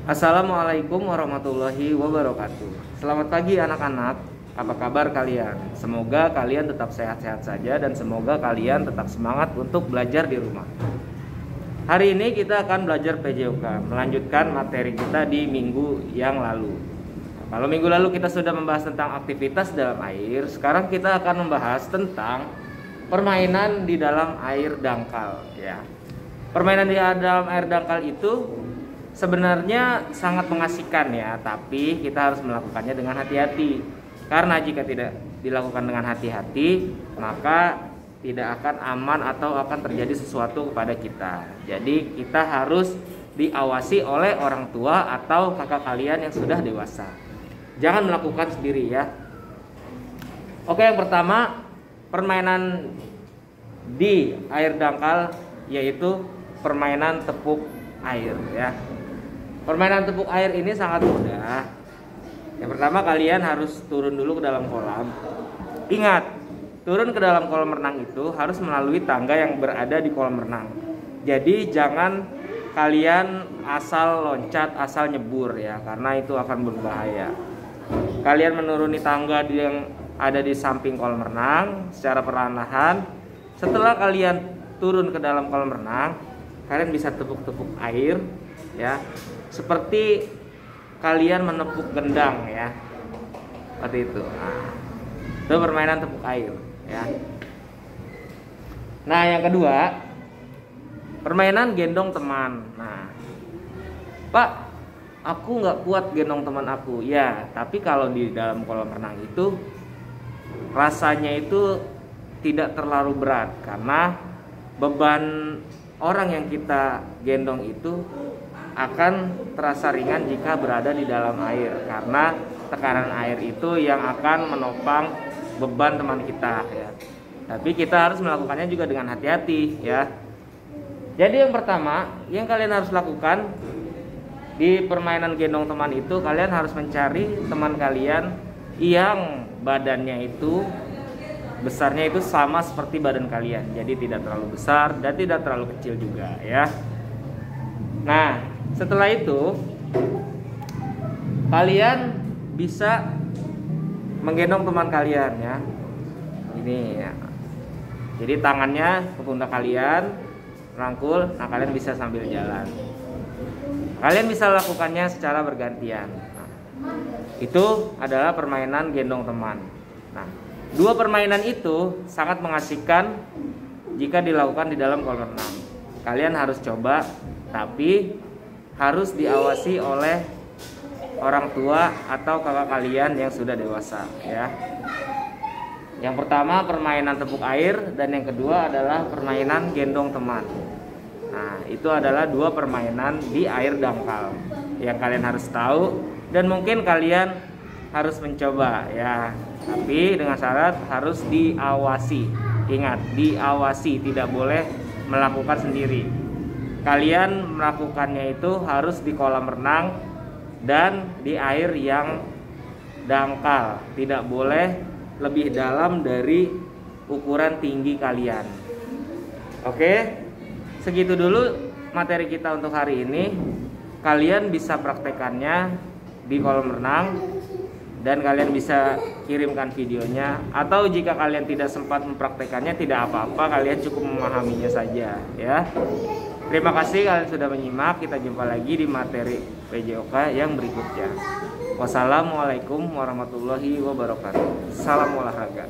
Assalamualaikum warahmatullahi wabarakatuh. Selamat pagi anak-anak. Apa kabar kalian? Semoga kalian tetap sehat-sehat saja dan semoga kalian tetap semangat untuk belajar di rumah. Hari ini kita akan belajar PJOK, melanjutkan materi kita di minggu yang lalu. Kalau minggu lalu kita sudah membahas tentang aktivitas dalam air, sekarang kita akan membahas tentang permainan di dalam air dangkal ya. Permainan di dalam air dangkal itu sebenarnya sangat mengasihkan ya, tapi kita harus melakukannya dengan hati-hati. Karena jika tidak dilakukan dengan hati-hati, maka tidak akan aman atau akan terjadi sesuatu kepada kita. Jadi kita harus diawasi oleh orang tua atau kakak kalian yang sudah dewasa. Jangan melakukan sendiri ya. Oke, yang pertama permainan di air dangkal yaitu permainan tepuk air ya. Permainan tepuk air ini sangat mudah. Yang pertama kalian harus turun dulu ke dalam kolam. Ingat, turun ke dalam kolam renang itu harus melalui tangga yang berada di kolam renang. Jadi jangan kalian asal loncat, asal nyebur ya, karena itu akan berbahaya. Kalian menuruni tangga yang ada di samping kolam renang secara perlahan-lahan. Setelah kalian turun ke dalam kolam renang, kalian bisa tepuk-tepuk air ya, seperti kalian menepuk gendang ya, seperti itu. Nah, itu permainan tepuk air ya. Nah, yang kedua permainan gendong teman. Nah, Pak, aku nggak kuat gendong teman aku ya, tapi kalau di dalam kolam renang itu rasanya itu tidak terlalu berat karena beban orang yang kita gendong itu akan terasa ringan jika berada di dalam air, karena tekanan air itu yang akan menopang beban teman kita ya. Tapi kita harus melakukannya juga dengan hati-hati ya. Jadi yang pertama yang kalian harus lakukan di permainan gendong teman itu, kalian harus mencari teman kalian yang badannya itu besarnya itu sama seperti badan kalian. Jadi tidak terlalu besar dan tidak terlalu kecil juga ya. Nah, setelah itu kalian bisa menggendong teman kalian ya. Ini ya. Jadi tangannya ke pundak kalian, rangkul. Nah, kalian bisa sambil jalan. Kalian bisa lakukannya secara bergantian. Nah, itu adalah permainan gendong teman. Nah, dua permainan itu sangat mengasihkan jika dilakukan di dalam kolam renang. Kalian harus coba, tapi harus diawasi oleh orang tua atau kakak kalian yang sudah dewasa ya. Yang pertama permainan tepuk air dan yang kedua adalah permainan gendong teman. Nah, itu adalah dua permainan di air dangkal yang kalian harus tahu dan mungkin kalian harus mencoba ya. Tapi dengan syarat harus diawasi. Ingat, diawasi, tidak boleh melakukan sendiri. Kalian melakukannya itu harus di kolam renang dan di air yang dangkal. Tidak boleh lebih dalam dari ukuran tinggi kalian. Oke, segitu dulu materi kita untuk hari ini. Kalian bisa praktekannya di kolam renang dan kalian bisa kirimkan videonya, atau jika kalian tidak sempat mempraktekannya tidak apa-apa, kalian cukup memahaminya saja ya. Terima kasih kalian sudah menyimak. Kita jumpa lagi di materi PJOK yang berikutnya. Wassalamualaikum warahmatullahi wabarakatuh. Salam olahraga.